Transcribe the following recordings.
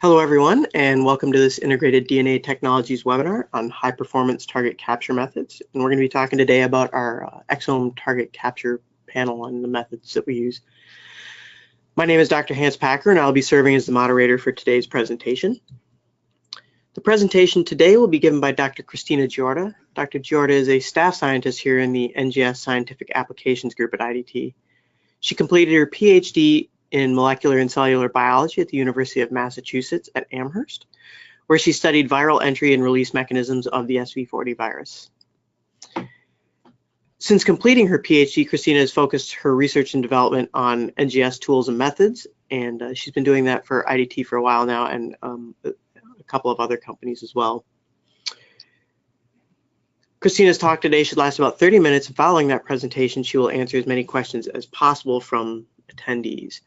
Hello everyone, and welcome to this Integrated DNA Technologies webinar on high-performance target capture methods. And we're going to be talking today about our exome target capture panel and the methods that we use. My name is Dr. Hans Packer, and I'll be serving as the moderator for today's presentation. The presentation today will be given by Dr. Kristina Giorda. Dr. Giorda is a staff scientist here in the NGS Scientific Applications Group at IDT. She completed her PhD in molecular and cellular biology at the University of Massachusetts at Amherst, where she studied viral entry and release mechanisms of the SV40 virus. Since completing her PhD, Kristina has focused her research and development on NGS tools and methods, and she's been doing that for IDT for a while now, and a couple of other companies as well. Kristina's talk today should last about 30 minutes, and following that presentation, she will answer as many questions as possible from attendees.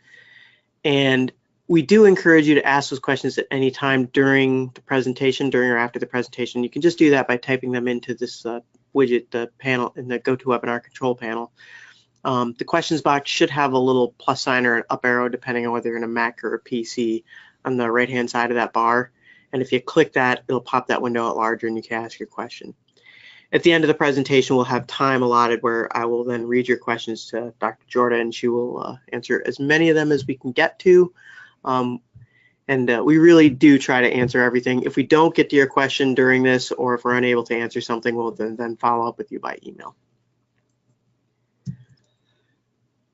And we do encourage you to ask those questions at any time during the presentation, during or after the presentation. You can just do that by typing them into this widget, the panel, in the GoToWebinar control panel. The questions box should have a little plus sign or an up arrow, depending on whether you're in a Mac or a PC, on the right-hand side of that bar. And if you click that, it'll pop that window out larger and you can ask your question. At the end of the presentation, we'll have time allotted where I will then read your questions to Dr. Giorda, and she will answer as many of them as we can get to. We really do try to answer everything. If we don't get to your question during this, or if we're unable to answer something, we'll then follow up with you by email.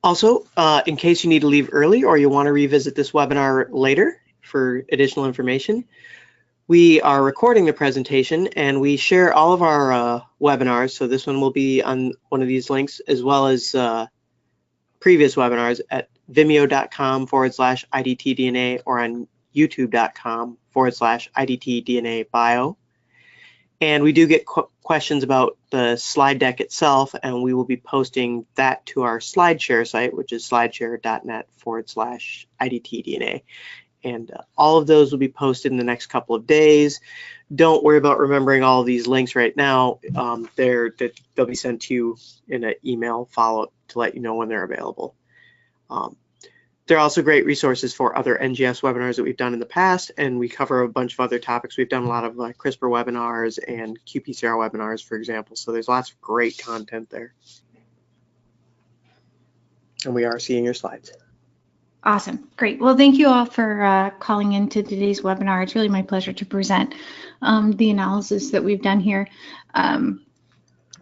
Also, in case you need to leave early or you want to revisit this webinar later for additional information, we are recording the presentation and we share all of our webinars. So this one will be on one of these links, as well as previous webinars at vimeo.com/IDTDNA or on youtube.com/IDTDNA bio. And we do get questions about the slide deck itself, and we will be posting that to our SlideShare site, which is slideshare.net/IDTDNA. And all of those will be posted in the next couple of days. Don't worry about remembering all of these links right now. They'll be sent to you in an email follow-up to let you know when they're available. They're also great resources for other NGS webinars that we've done in the past, and we cover a bunch of other topics. We've done a lot of CRISPR webinars and qPCR webinars, for example, so there's lots of great content there. And we are seeing your slides. Awesome, great. Well, thank you all for calling into today's webinar. It's really my pleasure to present the analysis that we've done here. I'm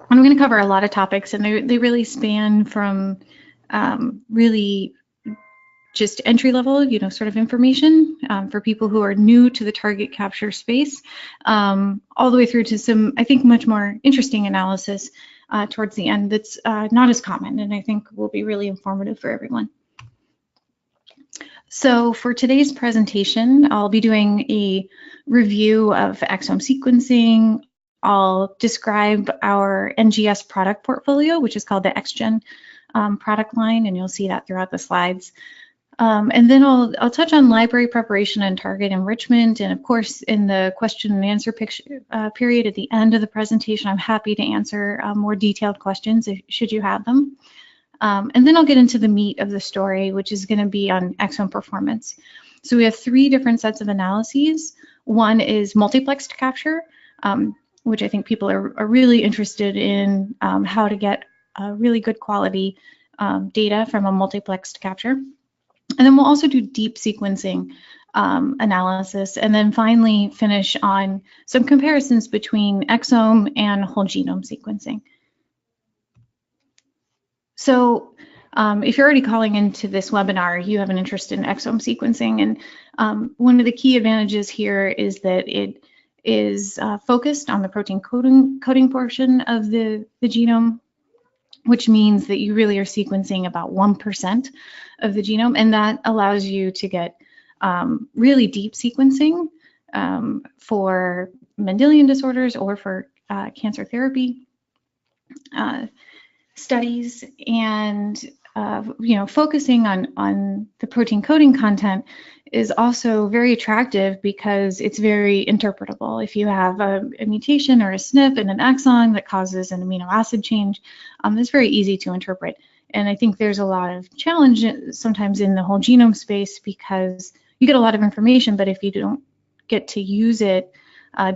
going to cover a lot of topics, and they really span from really just entry level, sort of information for people who are new to the target capture space, all the way through to some, I think, much more interesting analysis towards the end that's not as common, and I think will be really informative for everyone. So for today's presentation, I'll be doing a review of exome sequencing. I'll describe our NGS product portfolio, which is called the XGen product line, and you'll see that throughout the slides. And then I'll touch on library preparation and target enrichment. And of course, in the question and answer period at the end of the presentation, I'm happy to answer more detailed questions should you have them. And then I'll get into the meat of the story, which is going to be on exome performance. So we have three different sets of analyses. One is multiplexed capture, which I think people are really interested in, how to get really good quality data from a multiplexed capture. And then we'll also do deep sequencing analysis, and then finally finish on some comparisons between exome and whole genome sequencing. So if you're already calling into this webinar, you have an interest in exome sequencing, and one of the key advantages here is that it is focused on the protein coding portion of the genome, which means that you really are sequencing about 1% of the genome, and that allows you to get really deep sequencing for Mendelian disorders or for cancer therapy studies. And focusing on the protein coding content is also very attractive because it's very interpretable. If you have a mutation or a SNP in an exon that causes an amino acid change, it's very easy to interpret. And I think there's a lot of challenge sometimes in the whole genome space because you get a lot of information, but if you don't get to use it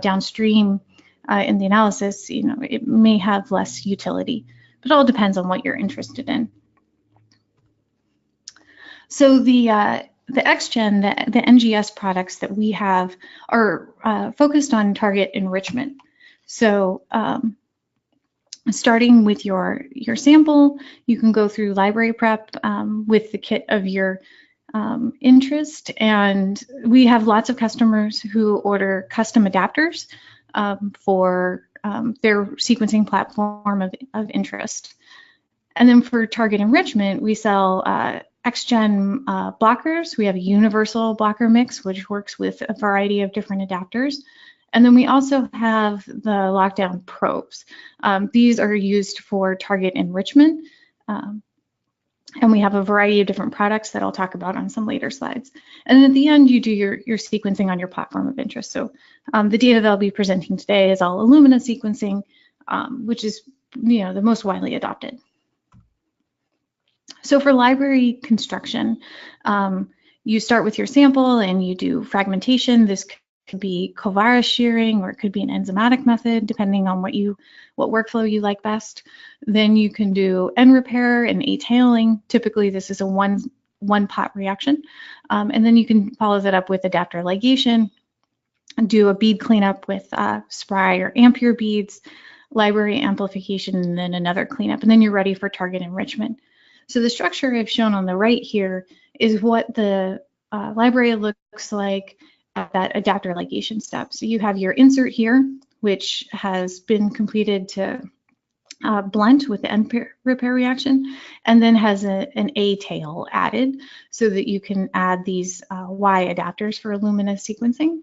downstream in the analysis, it may have less utility. But it all depends on what you're interested in. So the xGen, the NGS products that we have are focused on target enrichment. So starting with your sample, you can go through library prep with the kit of your interest, and we have lots of customers who order custom adapters for their sequencing platform of interest. And then for target enrichment, we sell xGen blockers. We have a universal blocker mix, which works with a variety of different adapters. And then we also have the lockdown probes. These are used for target enrichment. And we have a variety of different products that I'll talk about on some later slides. And then at the end, you do your sequencing on your platform of interest. So the data that I'll be presenting today is all Illumina sequencing, which is the most widely adopted. So for library construction, you start with your sample and you do fragmentation. This could be covirus shearing, or it could be an enzymatic method, depending on what workflow you like best. Then you can do N repair and A tailing. Typically, this is a one pot reaction. And then you can follow that up with adapter ligation, do a bead cleanup with Spry or Ampere beads, library amplification, and then another cleanup. And then you're ready for target enrichment. So the structure I've shown on the right here is what the library looks like at that adapter ligation step. So you have your insert here, which has been completed to blunt with the N repair reaction, and then has an A tail added so that you can add these Y adapters for Illumina sequencing.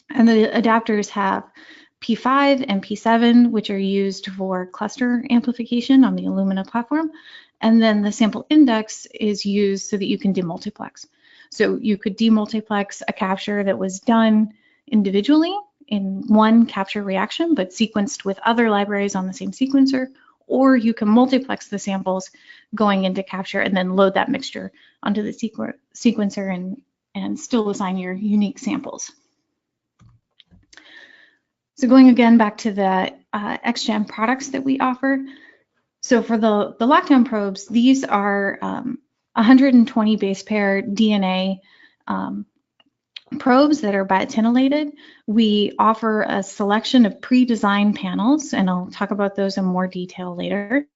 And the adapters have P5 and P7, which are used for cluster amplification on the Illumina platform. And then the sample index is used so that you can demultiplex. So you could demultiplex a capture that was done individually in one capture reaction, but sequenced with other libraries on the same sequencer, or you can multiplex the samples going into capture and then load that mixture onto the sequencer and still assign your unique samples. So going again back to the xGen products that we offer. So for the lockdown probes, these are 120 base pair DNA probes that are biotinylated. We offer a selection of pre-designed panels, and I'll talk about those in more detail later.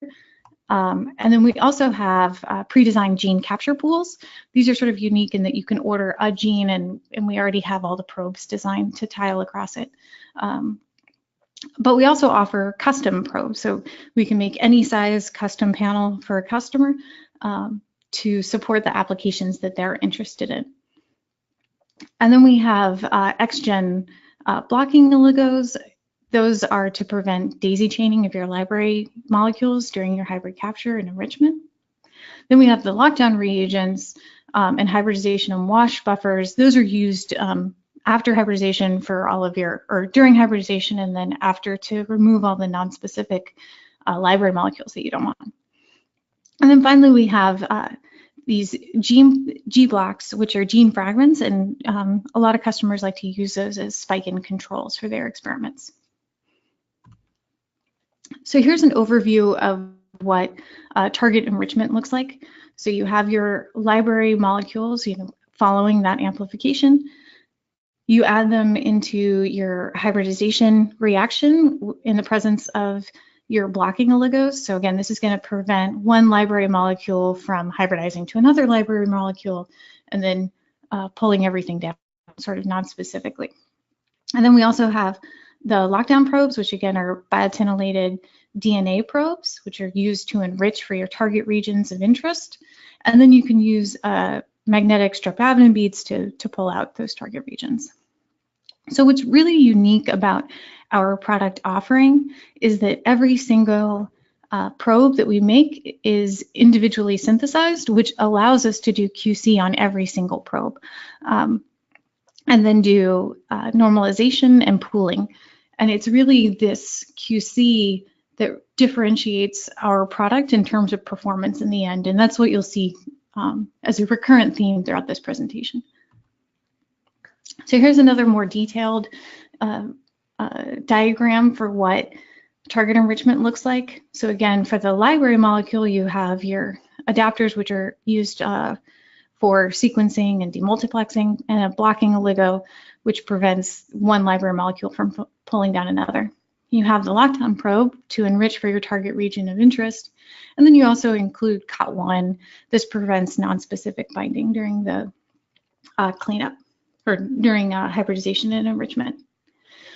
And then we also have pre-designed gene capture pools. These are sort of unique in that you can order a gene and we already have all the probes designed to tile across it. But we also offer custom probes, so we can make any size custom panel for a customer to support the applications that they're interested in. And then we have xGen blocking oligos. Those are to prevent daisy chaining of your library molecules during your hybrid capture and enrichment. Then we have the lockdown reagents and hybridization and wash buffers. Those are used after hybridization for all of or during hybridization, and then after to remove all the non-specific library molecules that you don't want. And then finally, we have these G blocks, which are gene fragments, and a lot of customers like to use those as spike-in controls for their experiments. So here's an overview of what target enrichment looks like. So you have your library molecules, following that amplification. You add them into your hybridization reaction in the presence of your blocking oligos. So again, this is going to prevent one library molecule from hybridizing to another library molecule and then pulling everything down sort of non-specifically. And then we also have the lockdown probes, which again are biotinylated DNA probes, which are used to enrich for your target regions of interest. And then you can use magnetic streptavidin beads to pull out those target regions. So what's really unique about our product offering is that every single probe that we make is individually synthesized, which allows us to do QC on every single probe, and then do normalization and pooling. And it's really this QC that differentiates our product in terms of performance in the end. And that's what you'll see as a recurrent theme throughout this presentation. So here's another more detailed diagram for what target enrichment looks like. So again, for the library molecule, you have your adapters, which are used for sequencing and demultiplexing, and a blocking oligo, which prevents one library molecule from pulling down another. You have the lockdown probe to enrich for your target region of interest. And then you also include COT1. This prevents non-specific binding during the cleanup or during hybridization and enrichment.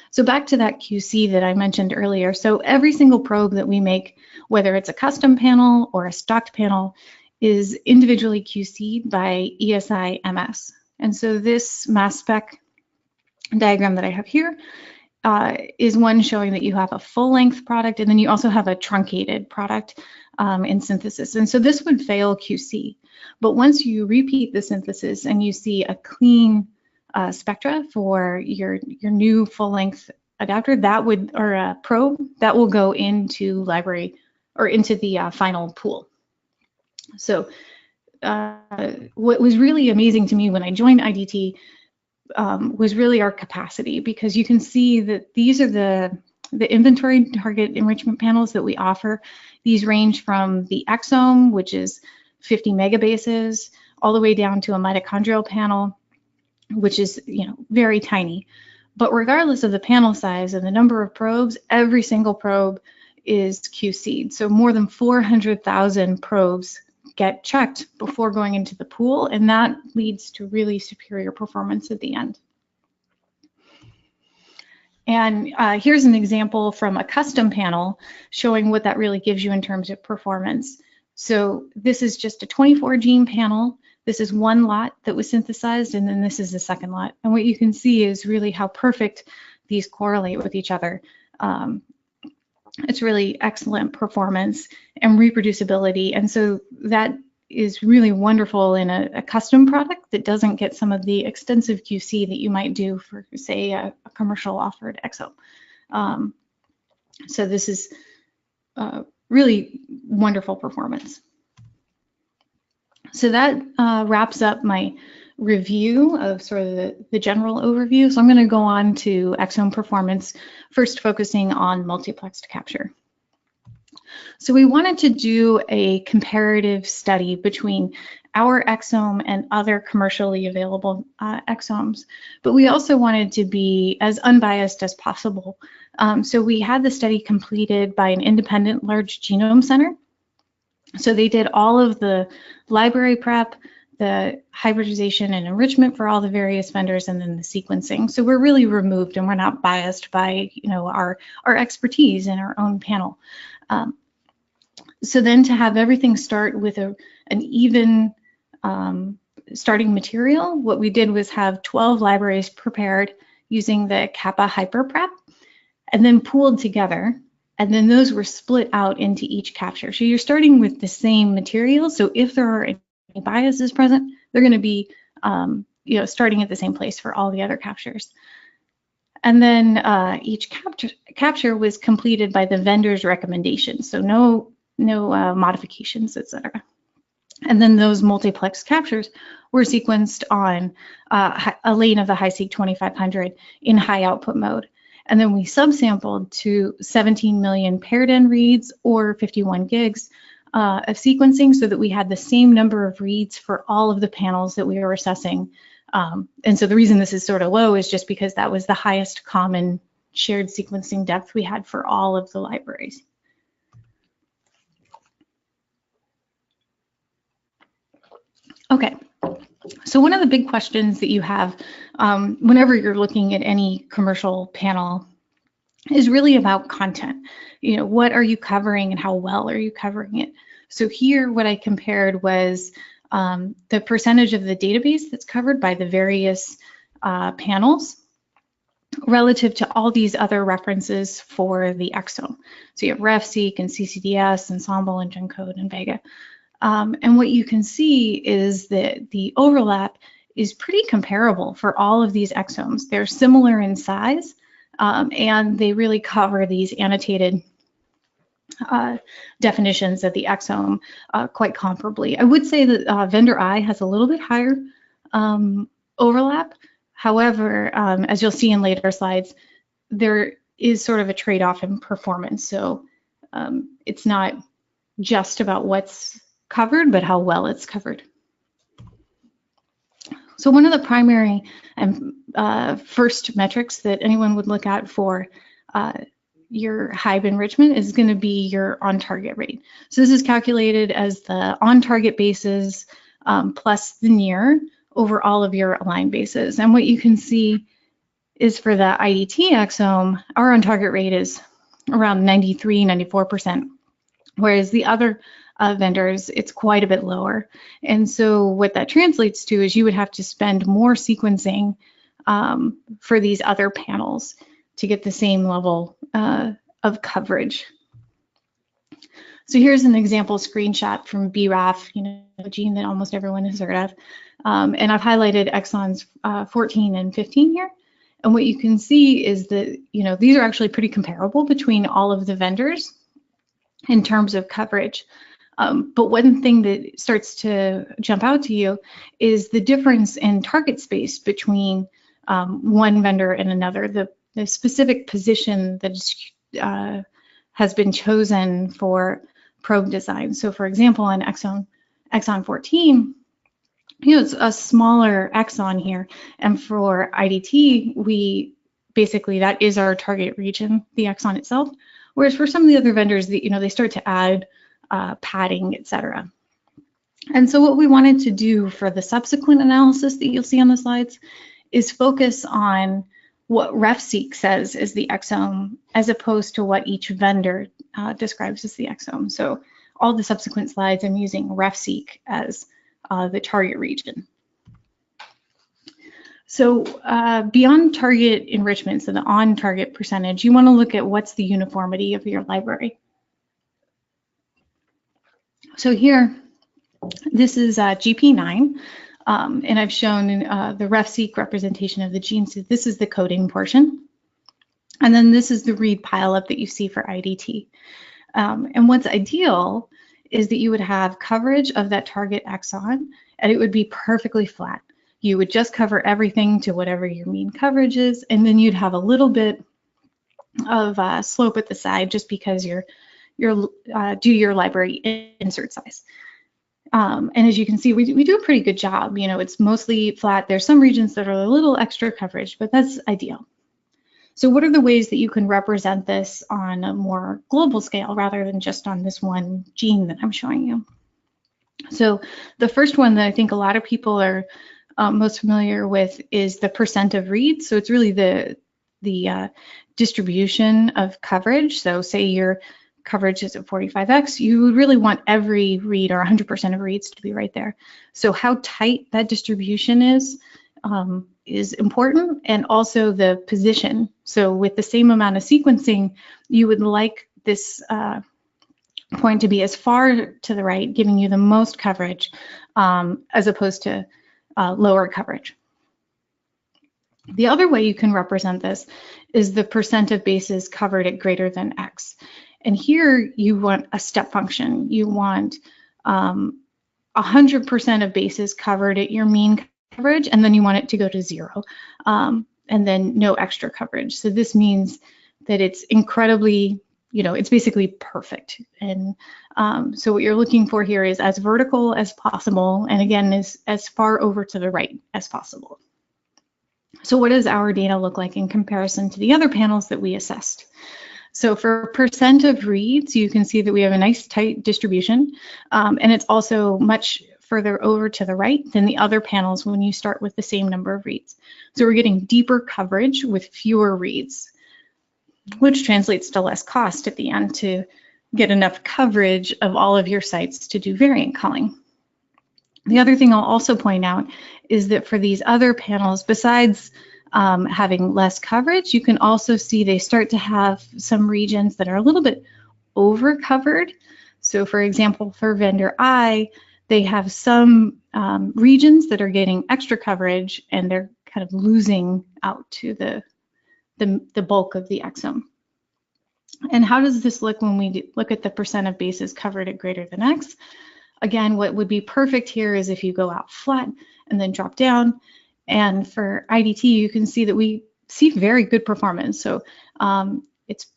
So back to that QC that I mentioned earlier. So every single probe that we make, whether it's a custom panel or a stocked panel, is individually QC'd by ECCES. And so this mass spec diagram that I have here is one showing that you have a full-length product, and then you also have a truncated product in synthesis. And so this would fail QC. But once you repeat the synthesis and you see a clean spectra for your new full-length adapter, that would, or a probe, that will go into library or into the final pool. So what was really amazing to me when I joined IDT was really our capacity, because you can see that these are the inventory target enrichment panels that we offer. These range from the Exome, which is 50 megabases, all the way down to a mitochondrial panel, which is, you know, very tiny. But regardless of the panel size and the number of probes, every single probe is QC'd. So more than 400,000 probes get checked before going into the pool, and that leads to really superior performance at the end. And here's an example from a custom panel showing what that really gives you in terms of performance. So this is just a 24 gene panel. This is one lot that was synthesized, and then this is the second lot. And what you can see is really how perfect these correlate with each other. It's really excellent performance and reproducibility. And so that is really wonderful in a custom product that doesn't get some of the extensive QC that you might do for, say, a commercial offered exome. So this is really wonderful performance. So that wraps up my review of sort of the general overview. So I'm going to go on to exome performance, first focusing on multiplexed capture. So we wanted to do a comparative study between our exome and other commercially available exomes, but we also wanted to be as unbiased as possible. So we had the study completed by an independent large genome center. So they did all of the library prep, the hybridization and enrichment for all the various vendors, and then the sequencing. So we're really removed and we're not biased by, you know, our expertise in our own panel. So then to have everything start with an even starting material, what we did was have 12 libraries prepared using the Kappa hyperprep and then pooled together. And then those were split out into each capture. So you're starting with the same material. So if there are any biases present, they're going to be you know, starting at the same place for all the other captures. And then each capture was completed by the vendor's recommendation. So no modifications, etc. And then those multiplex captures were sequenced on a lane of the HiSeq 2500 in high output mode. And then we subsampled to 17 million paired end reads or 51 gigs of sequencing so that we had the same number of reads for all of the panels that we were assessing. And so the reason this is sort of low is just because that was the highest common shared sequencing depth we had for all of the libraries. Okay, so one of the big questions that you have whenever you're looking at any commercial panel is really about content. You know, what are you covering and how well are you covering it? So here what I compared was the percentage of the database that's covered by the various panels relative to all these other references for the exome. So you have RefSeq and CCDS, Ensemble and GenCode and Vega. And what you can see is that the overlap is pretty comparable for all of these exomes. They're similar in size, and they really cover these annotated definitions of the exome quite comparably. I would say that vendor I has a little bit higher overlap. However, as you'll see in later slides, there is sort of a trade-off in performance. So it's not just about what's covered, but how well it's covered. So one of the primary and first metrics that anyone would look at for your Hive enrichment is going to be your on-target rate. So this is calculated as the on-target bases plus the near over all of your aligned bases. And what you can see is for the IDT exome, our on-target rate is around 93, 94%, whereas the other vendors, it's quite a bit lower. And so what that translates to is you would have to spend more sequencing for these other panels to get the same level of coverage. So here's an example screenshot from BRAF, a gene that almost everyone has heard of. And I've highlighted exons 14 and 15 here. And what you can see is that, these are actually pretty comparable between all of the vendors in terms of coverage. But one thing that starts to jump out to you is the difference in target space between one vendor and another, the specific position that has been chosen for probe design. So for example, on exon 14, it's a smaller exon here. And for IDT, basically that is our target region, the exon itself. Whereas for some of the other vendors, they start to add padding, etc. And so what we wanted to do for the subsequent analysis that you'll see on the slides is focus on what RefSeq says is the exome as opposed to what each vendor describes as the exome. So all the subsequent slides I'm using RefSeq as the target region. So beyond target enrichment, so the on-target percentage, you want to look at what's the uniformity of your library. So here, this is GP9, and I've shown the RefSeq representation of the gene. So this is the coding portion. And then this is the read pileup that you see for IDT. And what's ideal is that you would have coverage of that target exon, and it would be perfectly flat. You would just cover everything to whatever your mean coverage is, and then you'd have a little bit of slope at the side just because you're due to your library insert size. And as you can see, we do a pretty good job. It's mostly flat. There's some regions that are a little extra coverage, but that's ideal. So what are the ways that you can represent this on a more global scale rather than just on this one gene that I'm showing you? So the first one that I think a lot of people are most familiar with is the percent of reads. So it's really the distribution of coverage. So say your coverage is at 45x, you would really want every read or 100% of reads to be right there. So how tight that distribution is important, and also the position. So with the same amount of sequencing, you would like this point to be as far to the right, giving you the most coverage, as opposed to lower coverage. The other way you can represent this is the percent of bases covered at greater than X. And here you want a step function. You want 100% of bases covered at your mean coverage, and then you want it to go to 0, and then no extra coverage. So this means that it's incredibly, it's basically perfect. And so what you're looking for here is as vertical as possible, and again, as far over to the right as possible. So what does our data look like in comparison to the other panels that we assessed? So for percent of reads, you can see that we have a nice tight distribution, and it's also much further over to the right than the other panels when you start with the same number of reads. So we're getting deeper coverage with fewer reads, which translates to less cost at the end to get enough coverage of all of your sites to do variant calling. The other thing I'll also point out is that for these other panels, besides having less coverage, you can also see they start to have some regions that are a little bit over covered. So for example, for vendor I, they have some regions that are getting extra coverage and they're kind of losing out to the bulk of the exome. And how does this look when we look at the percent of bases covered at greater than X? Again, what would be perfect here is if you go out flat and then drop down, And for IDT, you can see that we see very good performance. So it's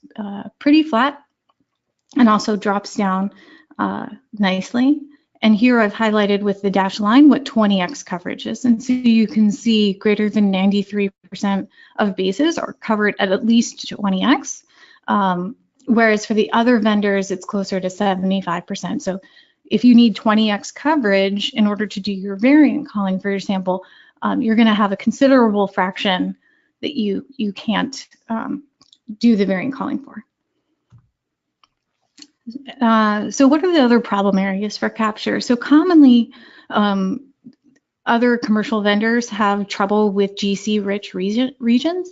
pretty flat and also drops down nicely. And here I've highlighted with the dashed line what 20x coverage is. And so you can see greater than 93% of bases are covered at least 20x. Whereas for the other vendors, it's closer to 75%. So if you need 20x coverage in order to do your variant calling for your sample, you're going to have a considerable fraction that you can't do the variant calling for. So what are the other problem areas for capture? So commonly, other commercial vendors have trouble with GC-rich regions.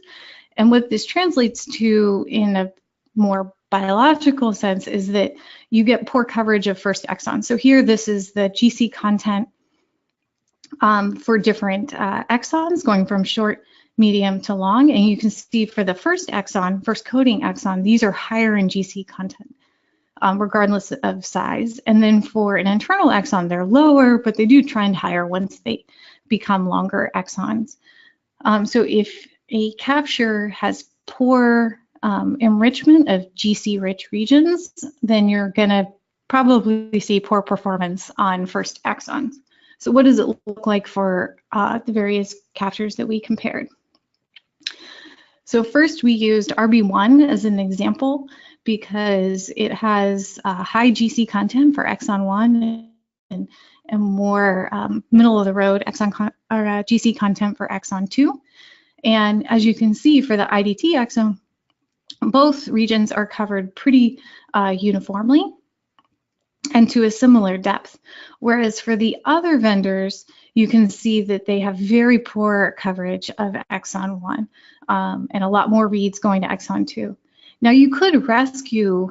And what this translates to in a more biological sense is that you get poor coverage of first exon. So here, this is the GC content for different exons going from short, medium to long. And you can see for the first exon, first coding exon, these are higher in GC content, regardless of size. And then for an internal exon, they're lower, but they do trend higher once they become longer exons. So if a capture has poor enrichment of GC-rich regions, then you're going to probably see poor performance on first exons. So what does it look like for the various captures that we compared? So first we used RB1 as an example because it has high GC content for exon 1 and more middle of the road GC content for exon 2. And as you can see for the IDT exome, both regions are covered pretty uniformly and to a similar depth. Whereas for the other vendors, you can see that they have very poor coverage of exon 1 and a lot more reads going to exon 2. Now you could rescue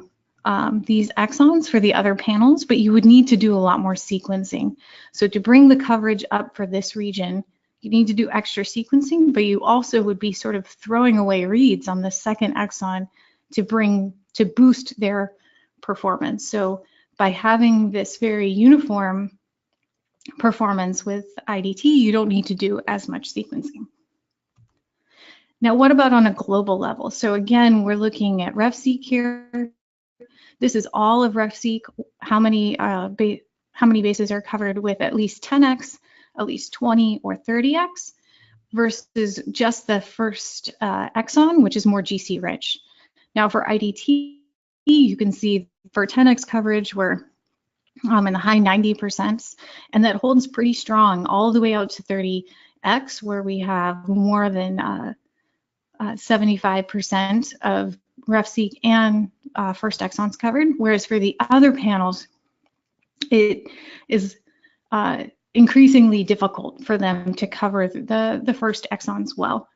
these exons for the other panels, but you would need to do a lot more sequencing. So to bring the coverage up for this region, you need to do extra sequencing, but you also would be sort of throwing away reads on the second exon to boost their performance. So by having this very uniform performance with IDT, you don't need to do as much sequencing. Now, what about on a global level? So again, we're looking at RefSeq here. This is all of RefSeq, how many bases are covered with at least 10x, at least 20 or 30x, versus just the first exon, which is more GC rich. Now for IDT, you can see for 10x coverage, we're in the high 90%, and that holds pretty strong all the way out to 30x, where we have more than 75% of RefSeq and first exons covered, whereas for the other panels, it is increasingly difficult for them to cover the first exons well.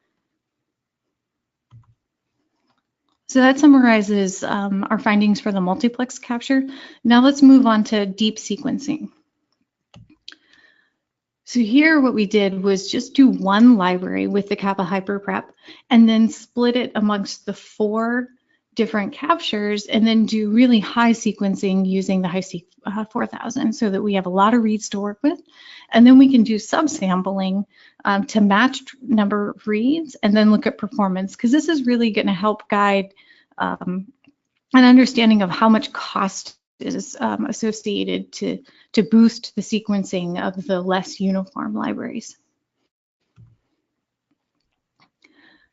So that summarizes our findings for the multiplex capture. Now let's move on to deep sequencing. So here what we did was just do one library with the Kappa hyperprep and then split it amongst the 4 different captures and then do really high sequencing using the HiSeq 4000 so that we have a lot of reads to work with. And then we can do subsampling to match number of reads and then look at performance, because this is really going to help guide an understanding of how much cost is associated to boost the sequencing of the less uniform libraries.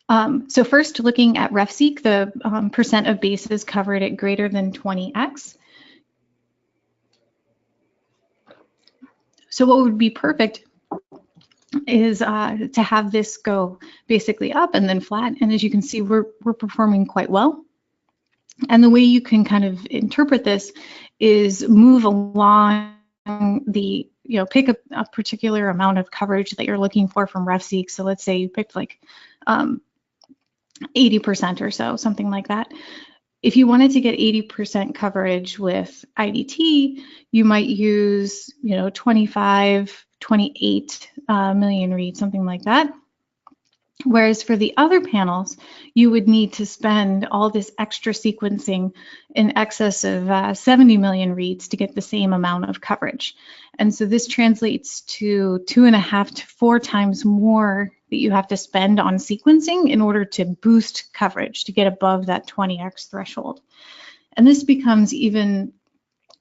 So first, looking at RefSeq, the percent of bases covered at greater than 20x. So what would be perfect is to have this go basically up and then flat. And as you can see, we're performing quite well. And the way you can kind of interpret this is move along the, pick a particular amount of coverage that you're looking for from RefSeq. So let's say you picked like 80% or so, something like that. If you wanted to get 80% coverage with IDT, you might use, 25, 28 million reads, something like that. Whereas for the other panels, you would need to spend all this extra sequencing in excess of 70 million reads to get the same amount of coverage. And so this translates to 2.5 to 4 times more that you have to spend on sequencing in order to boost coverage to get above that 20x threshold. And this becomes even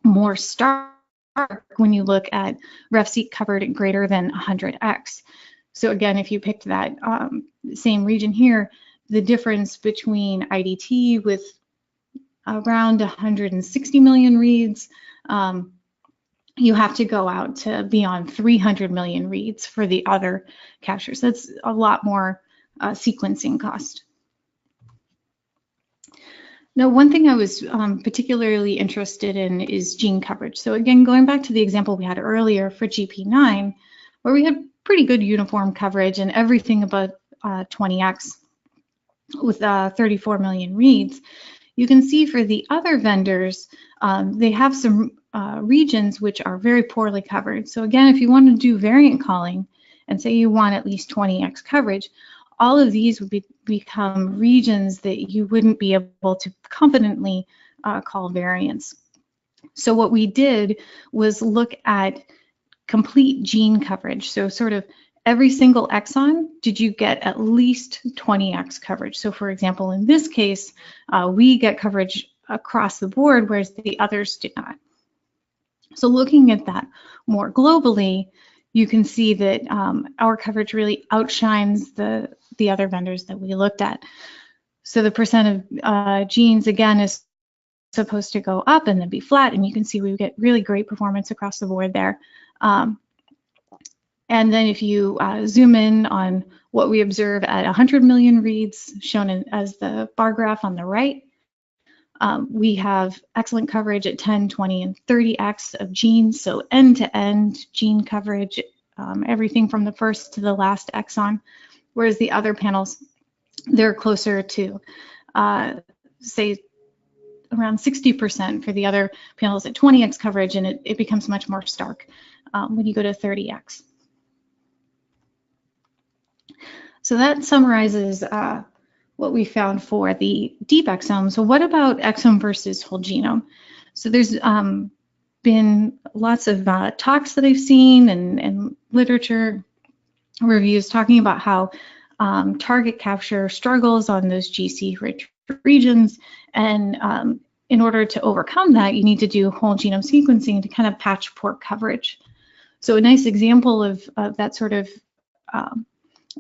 more stark when you look at RefSeq covered at greater than 100x. So again, if you picked that same region here, the difference between IDT with around 160 million reads, you have to go out to beyond 300 million reads for the other captures. That's a lot more sequencing cost. Now, one thing I was particularly interested in is gene coverage. So again, going back to the example we had earlier for GP9, where we had pretty good uniform coverage and everything above 20x with 34 million reads, you can see for the other vendors, they have some regions which are very poorly covered. So again, if you want to do variant calling and say you want at least 20x coverage, all of these would become regions that you wouldn't be able to confidently call variants. So what we did was look at complete gene coverage. So sort of every single exon, did you get at least 20x coverage? So for example, in this case, we get coverage across the board, whereas the others did not. So looking at that more globally, you can see that our coverage really outshines the other vendors that we looked at. So the percent of genes, again, is supposed to go up and then be flat, and you can see we get really great performance across the board there. And then if you zoom in on what we observe at 100 million reads, shown as the bar graph on the right, we have excellent coverage at 10, 20, and 30x of genes, so end-to-end gene coverage, everything from the first to the last exon, whereas the other panels, they're closer to, say, around 60% for the other panels at 20x coverage, and it becomes much more stark when you go to 30x. So that summarizes what we found for the deep exome. So what about exome versus whole genome? So there's been lots of talks that I've seen and literature reviews talking about how target capture struggles on those GCrich regions, and in order to overcome that, you need to do whole genome sequencing to kind of patch poor coverage. So a nice example of that sort of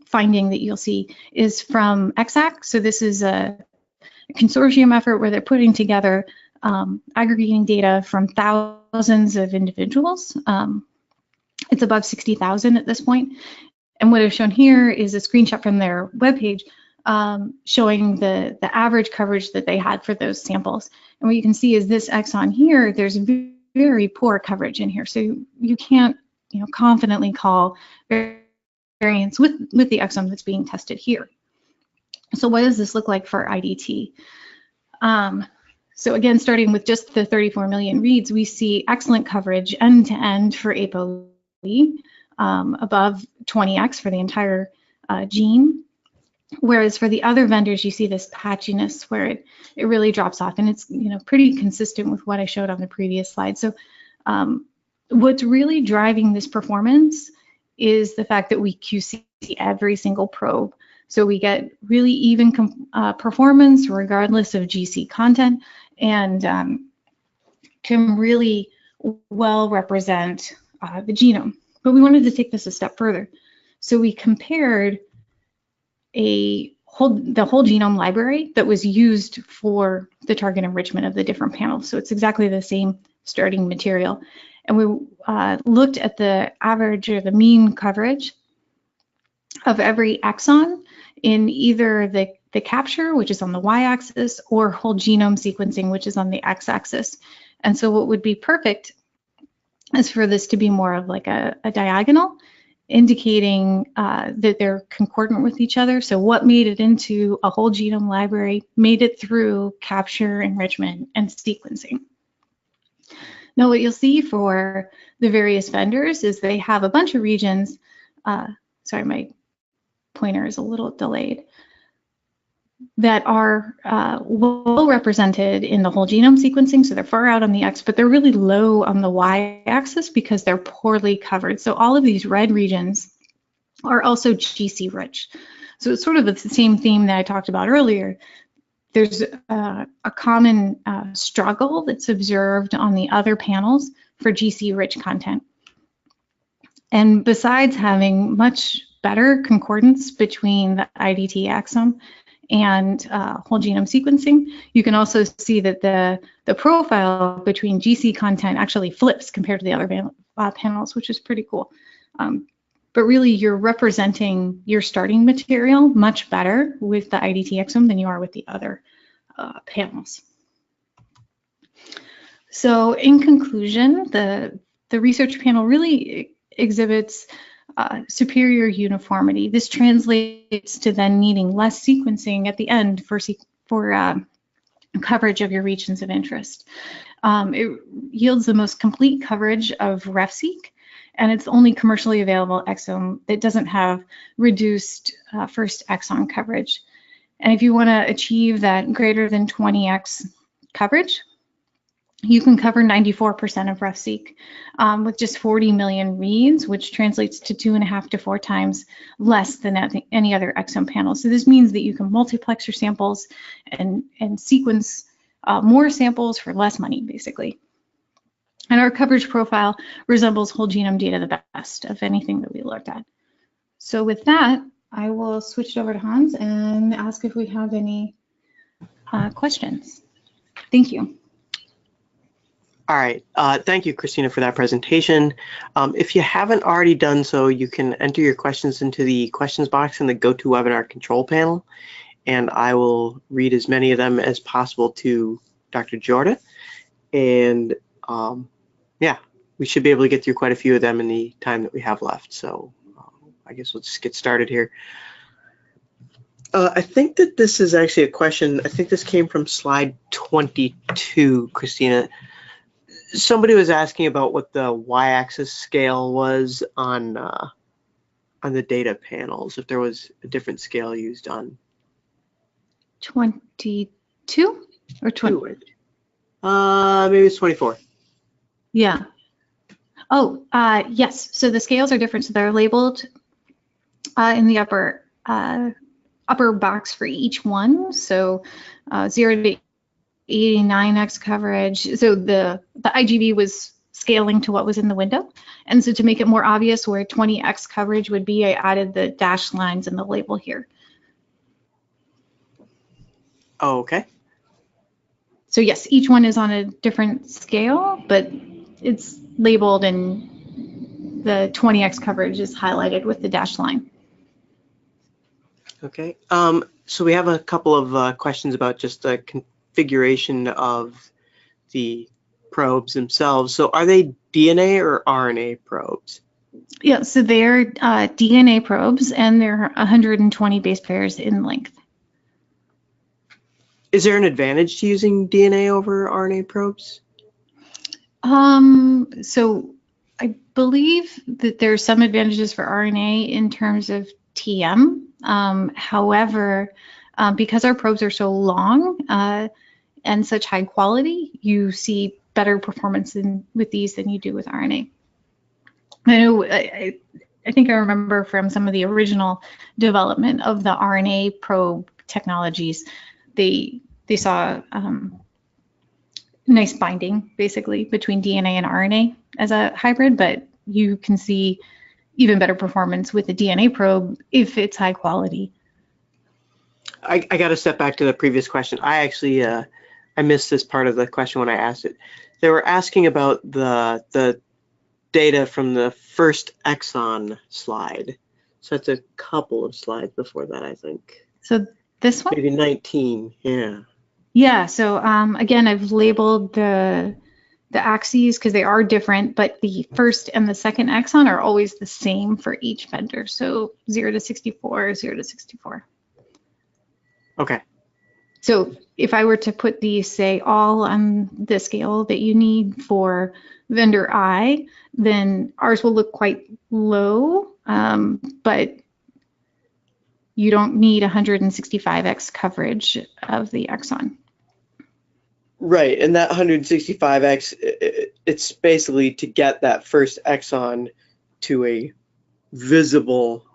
finding that you'll see is from ECCES. So this is a consortium effort where they're putting together aggregating data from thousands of individuals. It's above 60,000 at this point. And what I've shown here is a screenshot from their webpage showing the average coverage that they had for those samples. And what you can see is this exon here, there's very poor coverage in here. So you can't confidently call variants with the exome that's being tested here. So what does this look like for IDT? So again, starting with just the 34 million reads, we see excellent coverage end-to-end for ApoE, above 20x for the entire gene. Whereas for the other vendors, you see this patchiness where it really drops off, and it's pretty consistent with what I showed on the previous slide. So what's really driving this performance is the fact that we QC every single probe. So we get really even performance regardless of GC content, and can really well represent the genome. But we wanted to take this a step further. So we compared the whole genome library that was used for the target enrichment of the different panels. So it's exactly the same starting material. And we looked at the average or the mean coverage of every exon in either the capture, which is on the y-axis, or whole genome sequencing, which is on the x-axis. And so what would be perfect is for this to be more of like a diagonal, indicating that they're concordant with each other. So what made it into a whole genome library made it through capture, enrichment, and sequencing. Now what you'll see for the various vendors is they have a bunch of regions. Sorry, my pointer is a little delayed, that are well represented in the whole genome sequencing. So they're far out on the X, but they're really low on the Y axis because they're poorly covered. So all of these red regions are also GCrich. So it's sort of the same theme that I talked about earlier. There's a common struggle that's observed on the other panels for GC-rich content. And besides having much better concordance between the IDT exome and whole genome sequencing, you can also see that the profile between GC content actually flips compared to the other panels, which is pretty cool. But really, you're representing your starting material much better with the IDT exome than you are with the other panels. So in conclusion, the research panel really exhibits superior uniformity. This translates to then needing less sequencing at the end for coverage of your regions of interest. It yields the most complete coverage of RefSeq, and it's the only commercially available exome that doesn't have reduced first exon coverage. And if you want to achieve that greater than 20x coverage, you can cover 94% of RefSeq with just 40 million reads, which translates to 2.5 to 4 times less than any other exome panel. So this means that you can multiplex your samples and sequence more samples for less money, basically. And our coverage profile resembles whole genome data the best of anything that we looked at. So with that, I will switch it over to Hans and ask if we have any questions. Thank you. All right, thank you, Kristina, for that presentation. If you haven't already done so, you can enter your questions into the questions box in the GoToWebinar control panel, and I will read as many of them as possible to Dr. Giorda. And yeah, we should be able to get through quite a few of them in the time that we have left. So I guess we'll just get started here. I think that this is actually a question. I think this came from slide 22, Kristina. Somebody was asking about what the y-axis scale was on the data panels, if there was a different scale used on 22 or 20? Maybe it's 24. Yeah. Oh, yes. So the scales are different. So they're labeled in the upper box for each one. So 0 to 89x coverage. So the IGV was scaling to what was in the window. And so to make it more obvious where 20x coverage would be, I added the dashed lines in the label here. Oh, okay. So yes, each one is on a different scale, but it's labeled and the 20x coverage is highlighted with the dashed line. Okay. So we have a couple of questions about just the configuration of the probes themselves. So are they DNA or RNA probes? Yeah, so they're DNA probes, and they're 120 base pairs in length. Is there an advantage to using DNA over RNA probes? So I believe that there are some advantages for RNA in terms of TM. However, because our probes are so long and such high quality, you see better performance with these than you do with RNA. I know, I think I remember from some of the original development of the RNA probe technologies, they saw nice binding, basically, between DNA and RNA as a hybrid, but you can see even better performance with the DNA probe if it's high quality. I got to step back to the previous question. I actually I missed this part of the question when I asked it. They were asking about the data from the first exon slide. So that's a couple of slides before that, I think. So this one? Maybe 19, yeah. Yeah, so again, I've labeled the axes because they are different, but the first and the second exon are always the same for each vendor. So 0 to 64, 0 to 64. Okay. So if I were to put these, say, all on the scale that you need for vendor I, then ours will look quite low, but you don't need 165x coverage of the exon. Right, and that 165x, it's basically to get that first exon to a visible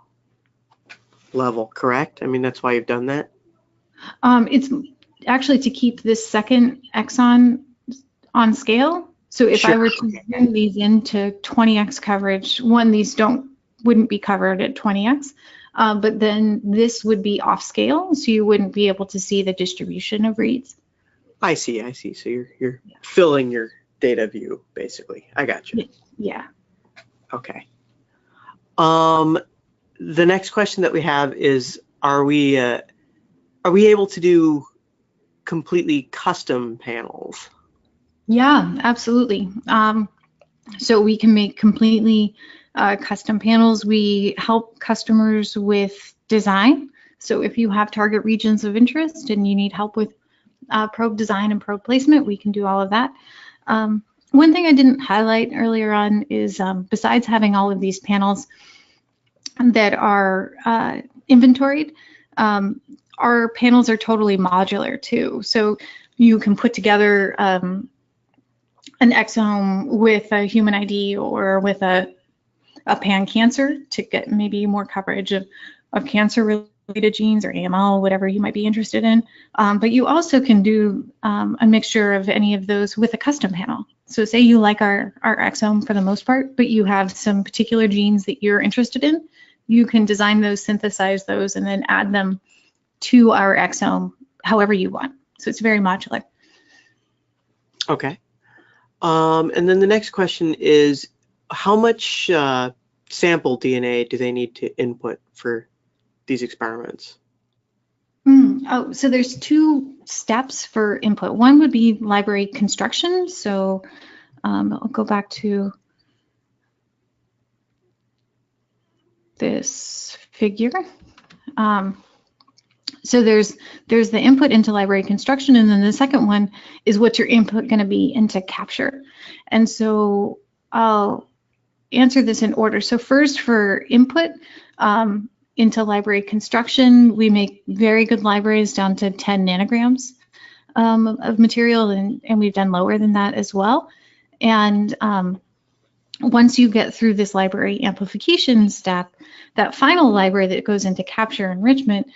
level, correct? I mean, that's why you've done that? It's actually to keep this second exon on scale. So if I were to zoom these into 20x coverage, these wouldn't be covered at 20x, but then this would be off scale, so you wouldn't be able to see the distribution of reads. I see. So you're filling your data view, basically. I got you. Yeah. Okay. The next question that we have is, are we able to do completely custom panels? Yeah, absolutely. So we can make completely custom panels. We help customers with design. So if you have target regions of interest and you need help with probe design and probe placement, we can do all of that. One thing I didn't highlight earlier on is besides having all of these panels that are inventoried, our panels are totally modular too. So you can put together an exome with a human ID or with a pan-cancer to get maybe more coverage of cancer-related genes or AML, whatever you might be interested in. But you also can do a mixture of any of those with a custom panel. So say you like our exome for the most part, but you have some particular genes that you're interested in, you can design those, synthesize those, and then add them to our exome however you want. So it's very modular. Okay. And then the next question is, how much sample DNA do they need to input for these experiments? Oh, so there's two steps for input. One would be library construction. So I'll go back to this figure. So there's the input into library construction, and then the second one is what's your input going to be into capture. And so I'll answer this in order. So first, for input into library construction, we make very good libraries down to 10 nanograms of material, and we've done lower than that as well. And once you get through this library amplification step, that final library that goes into capture enrichment,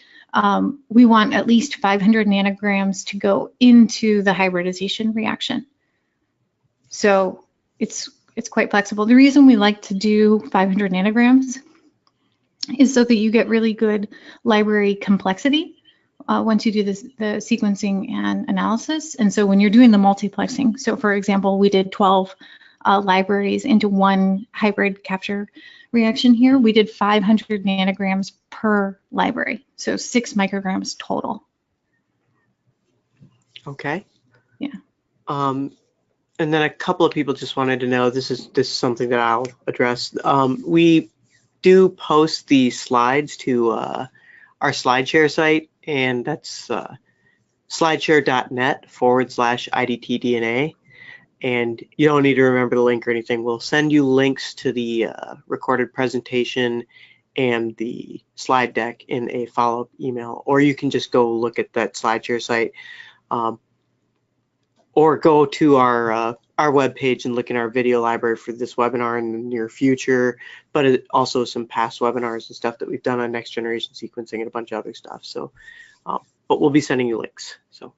we want at least 500 nanograms to go into the hybridization reaction. So it's quite flexible. The reason we like to do 500 nanograms is so that you get really good library complexity once you do the sequencing and analysis. And so when you're doing the multiplexing, so for example, we did 12 libraries into one hybrid capture reaction here. We did 500 nanograms per library, so 6 micrograms total. Okay. Yeah. And then a couple of people just wanted to know, this is something that I'll address. We do post the slides to our SlideShare site, and that's slideshare.net/IDTDNA. And you don't need to remember the link or anything. We'll send you links to the recorded presentation and the slide deck in a follow-up email, or you can just go look at that SlideShare site, or go to our webpage and look in our video library for this webinar in the near future, but also some past webinars and stuff that we've done on next generation sequencing and a bunch of other stuff. So, but we'll be sending you links. So.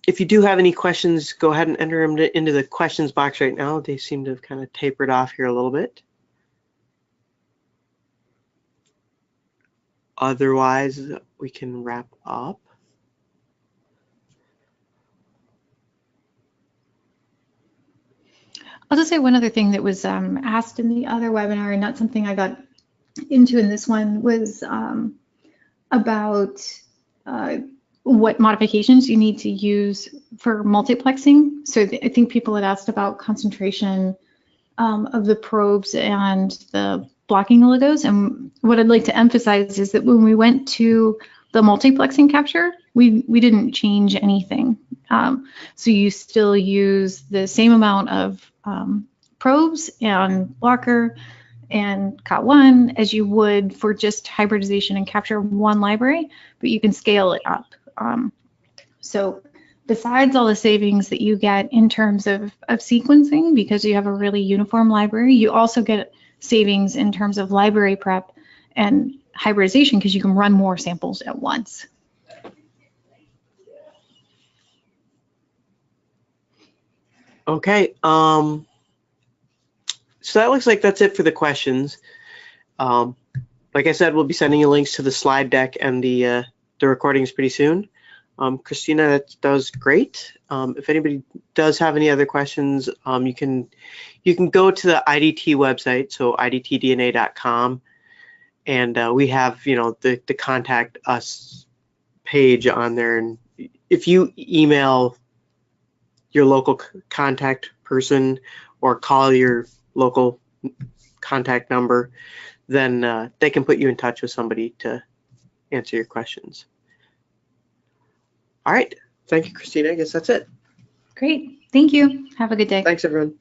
If you do have any questions, go ahead and enter them into the questions box right now. They seem to have kind of tapered off here a little bit. Otherwise, we can wrap up. I'll just say one other thing that was asked in the other webinar, and not something I got into in this one, was about what modifications you need to use for multiplexing. So I think people had asked about concentration of the probes and the blocking oligos. And what I'd like to emphasize is that when we went to the multiplexing capture, we didn't change anything. So you still use the same amount of probes and blocker and COT1 as you would for just hybridization and capture one library, but you can scale it up. So besides all the savings that you get in terms of sequencing, because you have a really uniform library, you also get savings in terms of library prep and hybridization because you can run more samples at once. Okay, so that looks like that's it for the questions. Like I said, we'll be sending you links to the slide deck and the recordings pretty soon. Kristina, that was great. If anybody does have any other questions, you can go to the IDT website, so idtdna.com, and we have the contact us page on there. And if you email your local contact person or call your local contact number, then they can put you in touch with somebody to answer your questions. All right. Thank you, Kristina. I guess that's it. Great. Thank you. Have a good day. Thanks, everyone.